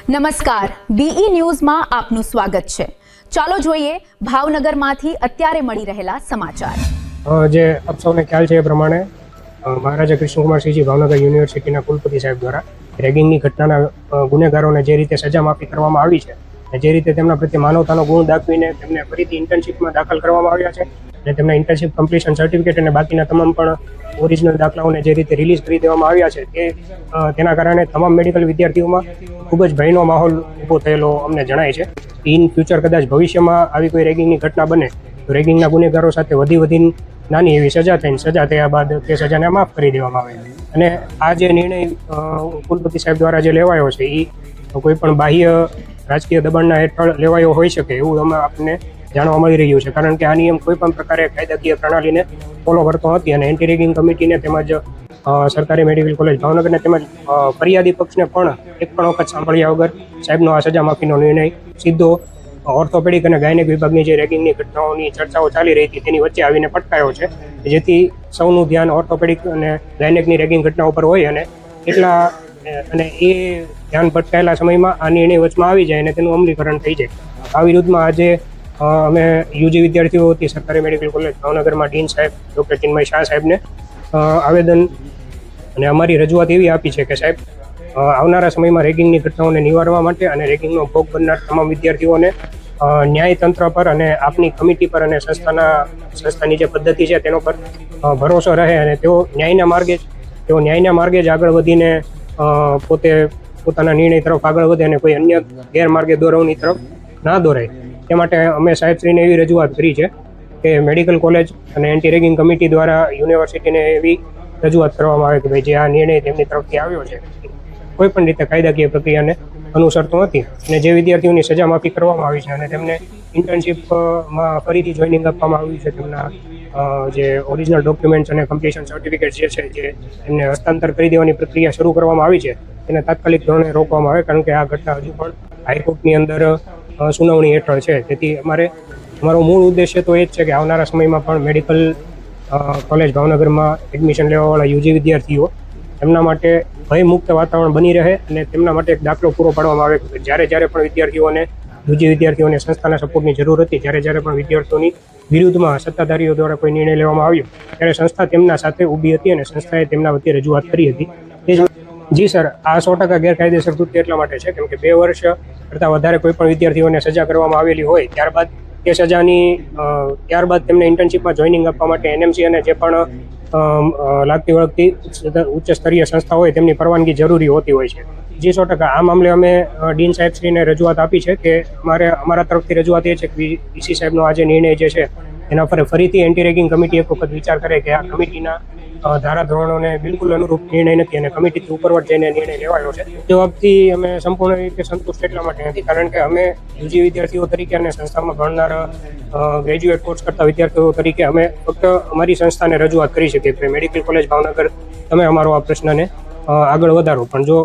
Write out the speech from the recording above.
નમસ્કાર, બીઈ ન્યૂઝમાં આપનું સ્વાગત છે। ચાલો જોઈએ ભાવનગરમાંથી અત્યારે મળી રહેલા સમાચાર। જે આપ સૌને ખ્યાલ છે એ પ્રમાણે મહારાજા કૃષ્ણકુમારસિંહજી ભાવનગર યુનિવર્સિટીના કુલપતિ સાહેબ દ્વારા રેગિંગની ઘટનાના ગુનેગારોને જે રીતે સજા માફી કરવામાં આવી છે અને જે રીતે તેમના પ્રત્યે માનવતાનો ગુણ દાખવીને તેમને ફરીથી ઇન્ટર્નશીપમાં દાખલ કરવામાં આવ્યા છે અને તેમના ઇન્ટર્નશીપ કમ્પ્લીશન સર્ટિફિકેટ અને બાકીના તમામ પણ ઓરિજિનલ દાખલાઓને જે રીતે રિલીઝ કરી દેવામાં આવ્યા છે તેના કારણે તમામ મેડિકલ વિદ્યાર્થીઓમાં ખૂબ જ ભયનો માહોલ ઊભો થયેલો અમને જણાય છે। ઇન ફ્યુચર કદાચ ભવિષ્યમાં આવી કોઈ રેગિંગની ઘટના બને તો રેગિંગના ગુનેગારો સાથે વધી નાની એવી સજા થઈને સજા થયા બાદ તે સજાને માફ કરી દેવામાં આવે અને આ જે નિર્ણય કુલપતિ સાહેબ દ્વારા જે લેવાયો છે એ કોઈ પણ બાહ્ય રાજકીય દબાણના હેઠળ લેવાયો હોઈ શકે એવું અમે આપણને જાણવા મળી રહ્યું છે, કારણ કે આ નિયમ કોઈ પણ પ્રકારે કાયદાકીય પ્રણાલીને ફોલો કરતો નથી અને એન્ટી રેગિંગ કમિટીને તેમજ સરકારી મેડિકલ કોલેજ ભાવનગરને તેમજ ફરિયાદી પક્ષને પણ એક પણ વખત સાંભળ્યા વગર સાહેબનો આ સજા માફીનો નિર્ણય સીધો ઓર્થોપેડિક અને ગાયનેક વિભાગની જે રેગિંગની ઘટનાઓની ચર્ચાઓ ચાલી રહી હતી તેની વચ્ચે આવીને પટકાયો છે, જેથી સૌનું ધ્યાન ઓર્થોપેડિક અને ગાયનેકની રેગિંગ ઘટના ઉપર હોય અને એ ધ્યાન ભટકાયેલા સમયમાં આ નિર્ણય વચમાં આવી જાય અને તેનું અમલીકરણ થઈ જાય। આ વિરુદ્ધમાં આજે અમે યુજી વિદ્યાર્થીઓ વતી સરકારી મેડિકલ કોલેજ ભાવનગરમાં ડીન સાહેબ ડૉક્ટર ચિન્મય શાહ સાહેબને આવેદન અને અમારી રજૂઆત એવી આપી છે કે સાહેબ આવનારા સમયમાં રેગિંગની ઘટનાઓને નિવારવા માટે અને રેગિંગનો ભોગ બનનાર તમામ વિદ્યાર્થીઓને ન્યાયતંત્ર પર અને આપની કમિટી પર અને સંસ્થાની જે પદ્ધતિ છે તેનો પર ભરોસો રહે અને તેઓ ન્યાયના માર્ગે જ આગળ વધીને પોતાના નિર્ણય તરફ આગળ વધે અને કોઈ અન્ય ગેરમાર્ગે દોરવની તરફ ના દોરાય તે માટે અમે સાહેબશ્રીને એવી રજૂઆત કરી છે કે મેડિકલ કોલેજ અને એન્ટી રેગિંગ કમિટી દ્વારા યુનિવર્સિટીને એવી રજૂઆત કરવામાં આવે કે ભાઈ જે આ નિર્ણય તેમની તરફથી આવ્યો છે કોઈ પણ રીતે કાયદાકીય પ્રક્રિયાને અનુસરતો નથી અને જે વિદ્યાર્થીઓની સજા માફી કરવામાં આવી છે અને તેમને ઇન્ટર્નશીપમાં ફરીથી જોઈનિંગ આપવામાં આવ્યું છે તેમના જે ઓરિજિનલ ડોક્યુમેન્ટ્સ અને કમ્પ્લીશન સર્ટિફિકેટ જે છે જે એમને હસ્તાંતર કરી દેવાની પ્રક્રિયા શરૂ કરવામાં આવી છે તેને તાત્કાલિક ધોરણે રોકવામાં આવે, કારણ કે આ ઘટના હજુ પણ હાઈકોર્ટની અંદર સુનાવણી હેઠળ છે। તેથી અમારો મૂળ ઉદ્દેશ્ય તો એ જ છે કે આવનારા સમયમાં પણ મેડિકલ કોલેજ ભાવનગરમાં એડમિશન લેવાવાળા યુજી વિદ્યાર્થીઓ એમના માટે ભયમુક્ત વાતાવરણ બની રહે અને તેમના માટે એક દાખલો પૂરો પાડવામાં આવે કે જ્યારે પણ યુજી વિદ્યાર્થીઓને સંસ્થાના સપોર્ટની જરૂર હતી, જ્યારે પણ વિદ્યાર્થીઓની વિરુદ્ધમાં સત્તાધારીઓ દ્વારા કોઈ નિર્ણય લેવામાં આવ્યો ત્યારે સંસ્થા તેમના સાથે ઊભી હતી અને સંસ્થાએ તેમના વતી રજૂઆત કરી હતી। જી સર, આ 100% ગેરકાયદેસર કૃત્ય એટલા માટે છે કેમ કે 2 વર્ષ કરતાં વધારે કોઈ પણ વિદ્યાર્થીઓને સજા કરવામાં આવેલી હોય ત્યારબાદ તેમને ઇન્ટર્નશીપમાં જોઈનિંગ આપવા માટે એનએમસી અને જે પણ લાગતી વળગતી ઉચ્ચ સ્તરીય સંસ્થા હોય તેમની પરવાનગી જરૂરી હોતી હોય છે। જી 100% આ મામલે અમે ડીન સાહેબશ્રીને રજૂઆત આપી છે કે અમારા તરફથી રજૂઆત એ છે કે વીસી સાહેબનો આ જે નિર્ણય જે છે એના પર ફરીથી એન્ટી રેગિંગ કમિટી એક વખત વિચાર કરે કે આ કમિટીના ધારાધોરણોને બિલકુલ અનુરૂપ નિર્ણય નથી અને કમિટીથી ઉપરવટ જઈને નિર્ણય લેવાયો છે। જવાબથી અમે સંપૂર્ણ રીતે સંતુષ્ટ એટલા માટે નથી કારણ કે અમે યુજી વિદ્યાર્થીઓ તરીકે અને સંસ્થામાં ભણનાર ગ્રેજ્યુએટ કોર્સ કરતા વિદ્યાર્થીઓ તરીકે અમે ફક્ત અમારી સંસ્થાને રજૂઆત કરી શકીએ કે મેડિકલ કોલેજ ભાવનગર તમે અમારો આ પ્રશ્નને આગળ વધારો, પણ જો